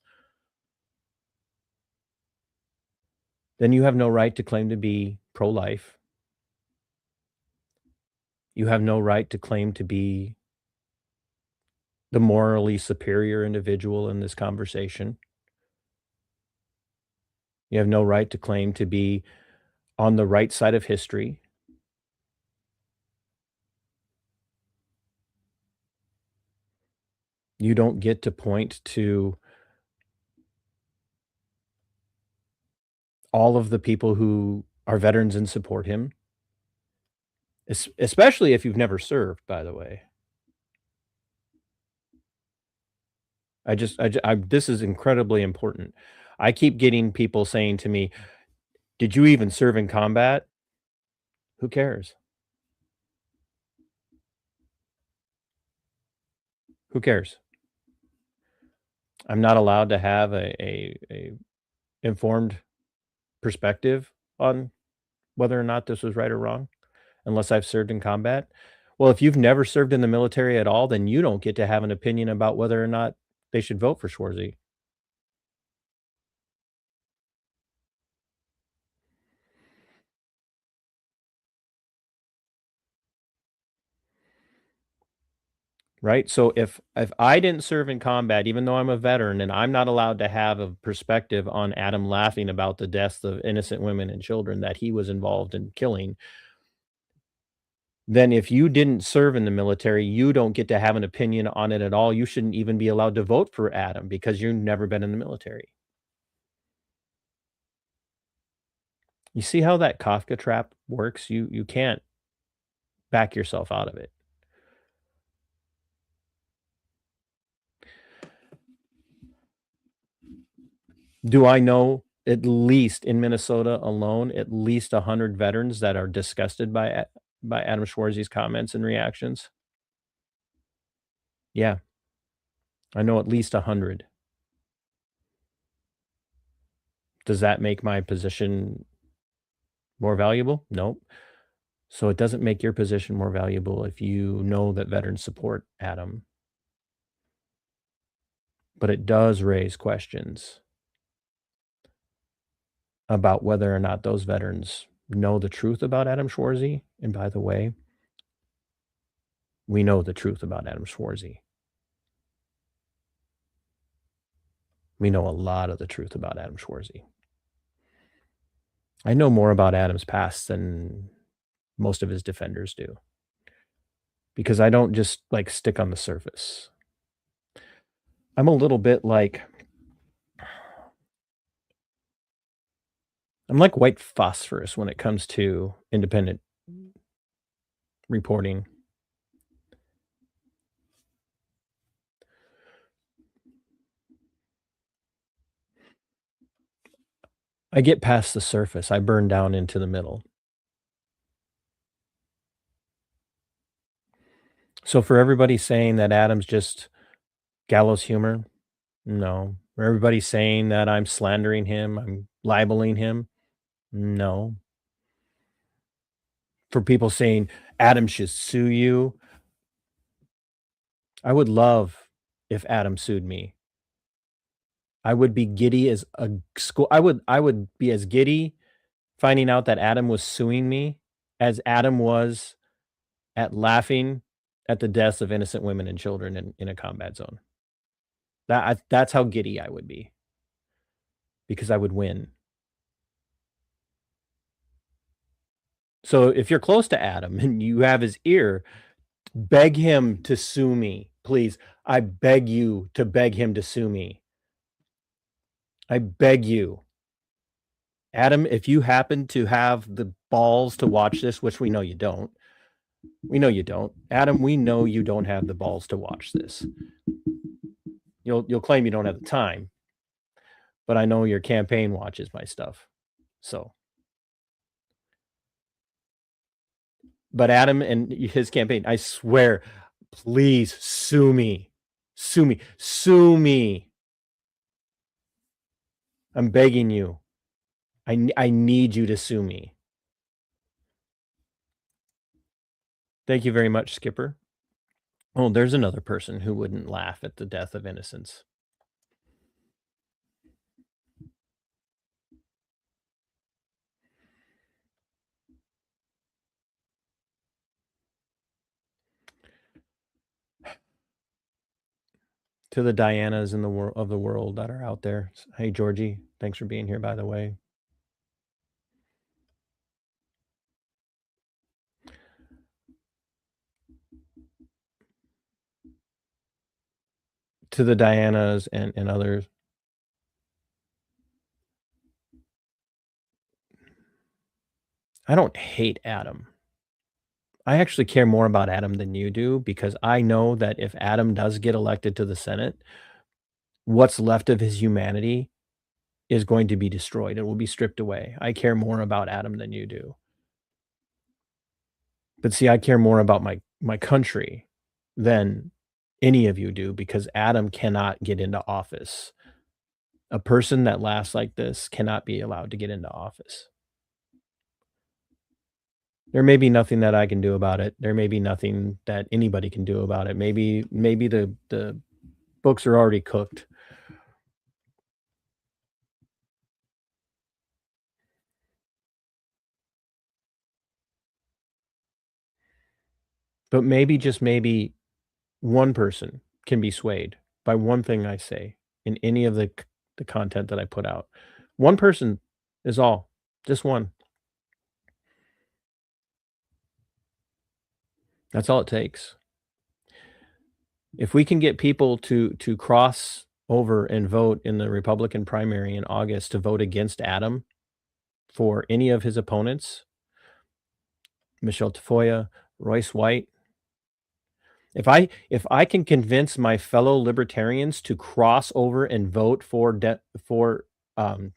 then you have no right to claim to be pro-life. You have no right to claim to be the morally superior individual in this conversation. You have no right to claim to be on the right side of history. You don't get to point to all of the people who are veterans and support him, especially if you've never served, by the way. This is incredibly important. I keep getting people saying to me, "Did you even serve in combat?" Who cares? Who cares? I'm not allowed to have a informed perspective on whether or not this was right or wrong unless I've served in combat. Well, if you've never served in the military at all, then you don't get to have an opinion about whether or not they should vote for Schwarze. Right? So if I didn't serve in combat, even though I'm a veteran, and I'm not allowed to have a perspective on Adam laughing about the deaths of innocent women and children that he was involved in killing, then if you didn't serve in the military, you don't get to have an opinion on it at all. You shouldn't even be allowed to vote for Adam because you've never been in the military. You see how that Kafka trap works? You can't back yourself out of it. Do I know at least in Minnesota alone, at least 100 veterans that are disgusted by Adam Schwarze's comments and reactions? Yeah. I know at least 100. Does that make my position more valuable? Nope. So it doesn't make your position more valuable if you know that veterans support Adam. But it does raise questions about whether or not those veterans know the truth about Adam Schwarze. And by the way, we know the truth about Adam Schwarze. We know a lot of the truth about Adam Schwarze. I know more about Adam's past than most of his defenders do, because I don't just like stick on the surface. I'm a little bit like, I'm like white phosphorus when it comes to independent reporting. I get past the surface. I burn down into the middle. So for everybody saying that Adam's just gallows humor, no. For everybody saying that I'm slandering him, I'm libeling him, no. For people saying Adam should sue you, I would love if Adam sued me. I would be giddy as a school. I would be as giddy finding out that Adam was suing me as Adam was at laughing at the deaths of innocent women and children in a combat zone. That's how giddy I would be, because I would win. So if you're close to Adam and you have his ear, beg him to sue me, please. I beg you to beg him to sue me. I beg you. Adam, if you happen to have the balls to watch this, which we know you don't. We know you don't. Adam, we know you don't have the balls to watch this. You'll claim you don't have the time, but I know your campaign watches my stuff. So, but Adam and his campaign, I swear, please sue me. Sue me. Sue me. I'm begging you. I need you to sue me. Thank you very much, Skipper. Oh, there's another person who wouldn't laugh at the death of innocents. To the Dianas in the world of the world that are out there. Hey, Georgie, thanks for being here, by the way. To the Dianas and others. I don't hate Adam. I actually care more about Adam than you do, because I know that if Adam does get elected to the Senate, what's left of his humanity is going to be destroyed. It will be stripped away. I care more about Adam than you do. But see, I care more about my country than any of you do, because Adam cannot get into office. A person that laughs like this cannot be allowed to get into office. There may be nothing that I can do about it. There may be nothing that anybody can do about it. Maybe the books are already cooked. But maybe, just maybe, one person can be swayed by one thing I say in any of the content that I put out. One person is all. Just one. That's all it takes. If we can get people to cross over and vote in the Republican primary in August to vote against Adam for any of his opponents, Michelle Tafoya, Royce White, if I can convince my fellow libertarians to cross over and vote for Adam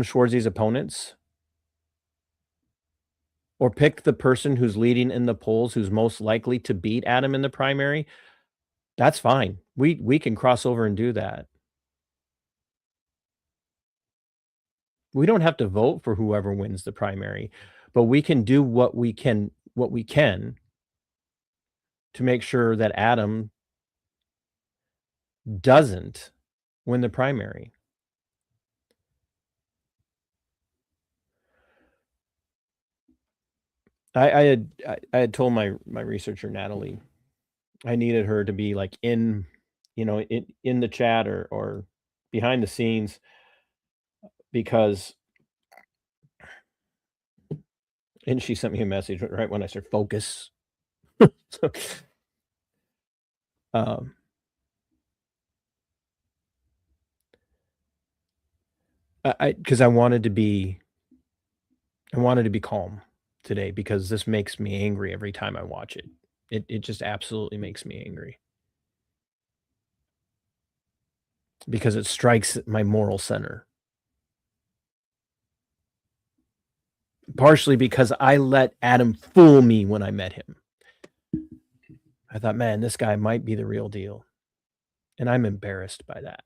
Schwarze's opponents, or pick the person who's leading in the polls who's most likely to beat Adam in the primary, that's fine. We can cross over and do that. We don't have to vote for whoever wins the primary, but we can do what we can to make sure that Adam doesn't win the primary. I had told my researcher Natalie I needed her to be like in the chat or behind the scenes, because and she sent me a message right when I said focus. So, because I wanted to be calm today, because this makes me angry every time I watch it. It just absolutely makes me angry, because it strikes my moral center. Partially because I let Adam fool me when I met him. I thought, man, this guy might be the real deal. And I'm embarrassed by that.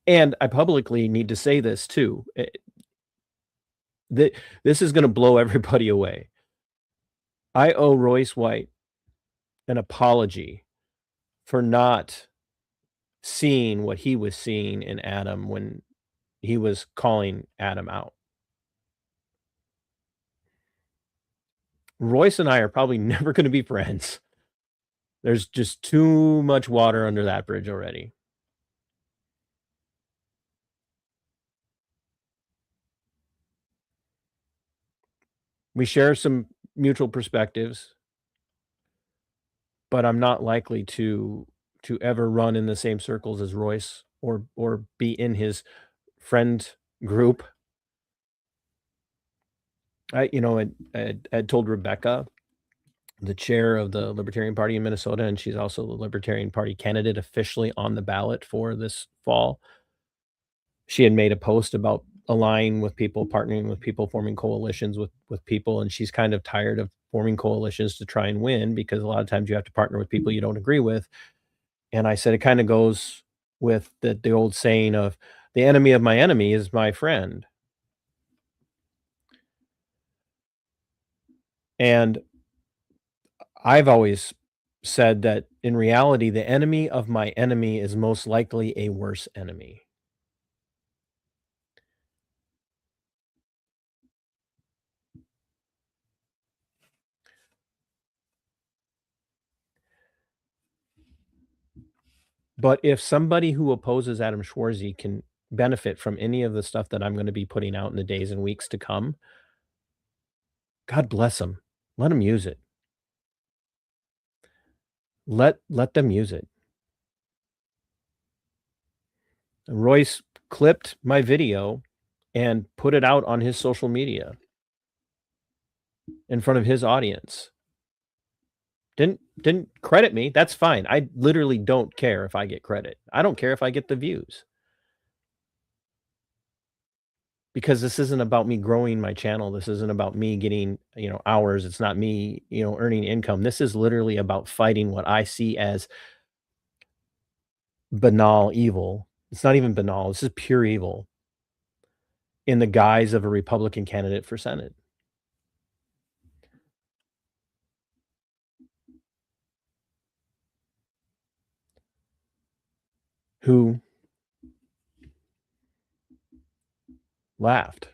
And I publicly need to say this too. This is going to blow everybody away. I owe Royce White an apology for not seeing what he was seeing in Adam when he was calling Adam out. Royce and I are probably never going to be friends. There's just too much water under that bridge already. We share some mutual perspectives, but I'm not likely to ever run in the same circles as Royce or be in his friend group. I told Rebecca, the chair of the Libertarian Party in Minnesota, and she's also the Libertarian Party candidate officially on the ballot for this fall. She had made a post about aligning with people, partnering with people, forming coalitions with people, and she's kind of tired of forming coalitions to try and win, because a lot of times you have to partner with people you don't agree with. And I said, it kind of goes with the old saying of, the enemy of my enemy is my friend. And I've always said that in reality, the enemy of my enemy is most likely a worse enemy. But if somebody who opposes Adam Schwarze can benefit from any of the stuff that I'm going to be putting out in the days and weeks to come, God bless them. Let them use it. Let them use it. Royce clipped my video and put it out on his social media in front of his audience. Didn't credit me. That's fine. I literally don't care if I get credit. I don't care if I get the views. Because this isn't about me growing my channel. This isn't about me getting, hours. It's not me, earning income. This is literally about fighting what I see as banal evil. It's not even banal. This is pure evil in the guise of a Republican candidate for Senate. Who laughed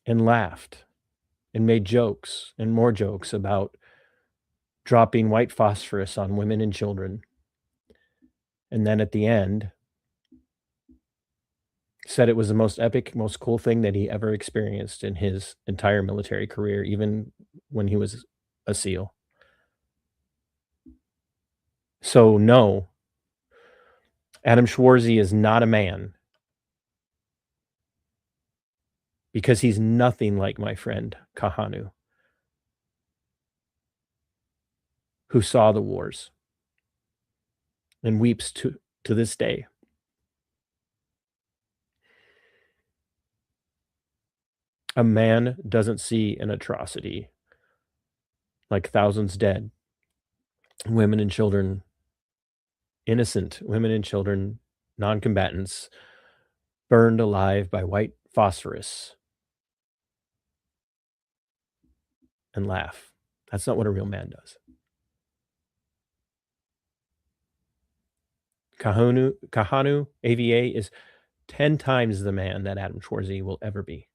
and made jokes and more jokes about dropping white phosphorus on women and children. And then at the end, said it was the most epic, most cool thing that he ever experienced in his entire military career, even when he was a SEAL. So no, Adam Schwarze is not a man, because he's nothing like my friend Kahanu, who saw the wars and weeps to this day. A man doesn't see an atrocity like thousands dead, women and children, innocent women and children, non-combatants, burned alive by white phosphorus, and laugh. That's not what a real man does. Kahanu AVA is 10 times the man that Adam Schwarze will ever be.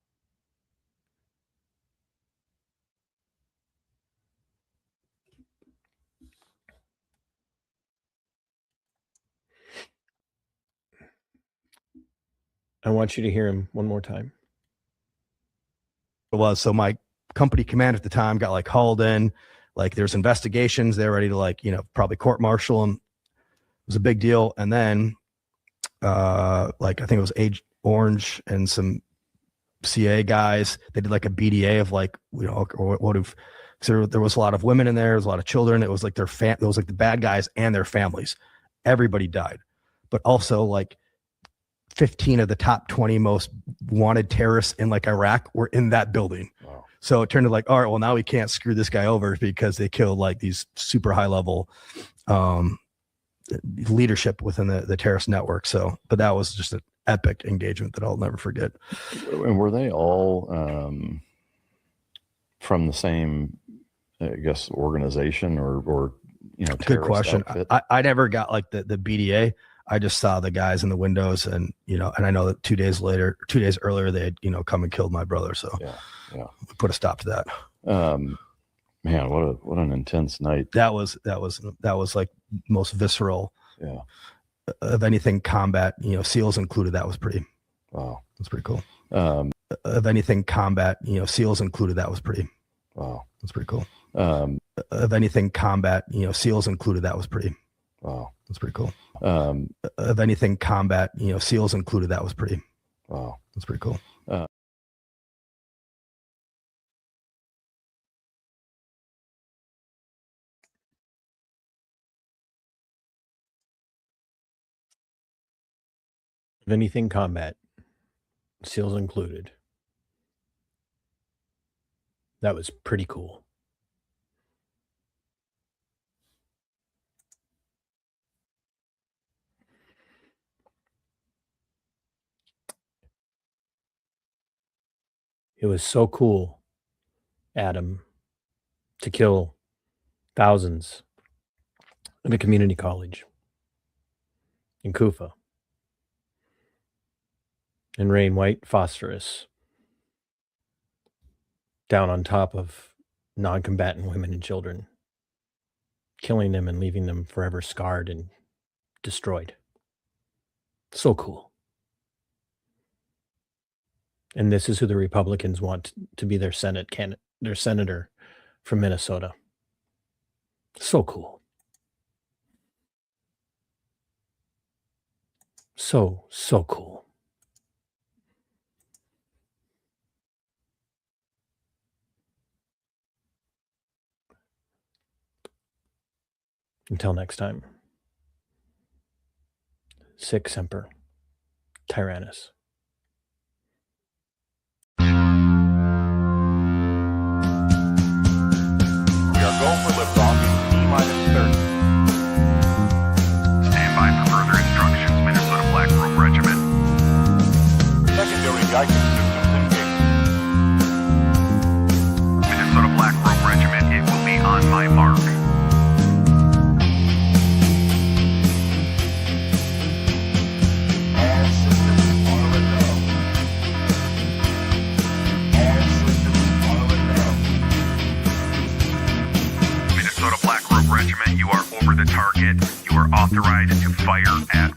I want you to hear him one more time. It was, so my company commander at the time got like hauled in, like there's investigations, they're ready to probably court martial him. It was a big deal. And then I think it was Age Orange and some CA guys, they did like a BDA of what if, so there was a lot of women in there, there was a lot of children. It was like it was like the bad guys and their families. Everybody died. But also 15 of the top 20 most wanted terrorists in Iraq were in that building. Wow. So it turned to all right, well, now we can't screw this guy over because they killed these super high level leadership within the terrorist network. So, but that was just an epic engagement that I'll never forget. And were they all from the same, I guess, organization or Good question. I never got the BDA. I just saw the guys in the windows, and and I know that 2 days earlier, they had come and killed my brother. So yeah, we put a stop to that. Man, what an intense night. That was most visceral. Yeah. Of anything combat, SEALs included. That was pretty. Wow. That's pretty cool. Of anything combat, SEALs included. That was pretty. Wow. That's pretty cool. Of anything combat, SEALs included. That was pretty. Wow. That's pretty cool. Um, Of anything combat, SEALs included, that was pretty. wow. That's pretty cool. Of anything combat, SEALs included. That was pretty cool. It was so cool, Adam, to kill thousands in a community college in Kufa and rain white phosphorus down on top of non-combatant women and children, killing them and leaving them forever scarred and destroyed. So cool. And this is who the Republicans want to be their their senator from Minnesota. So cool. So cool. Until next time. Sic Semper Tyrannis. We are going for liftoff in T-minus 30. Stand by for further instructions, Minnesota Black Robe Regiment. Secondary guidance systems engaged. Minnesota Black Robe Regiment, it will be on my mark. All systems are a go. All systems are a go. Minnesota Black Robe Regiment, you are over the target. You are authorized to fire at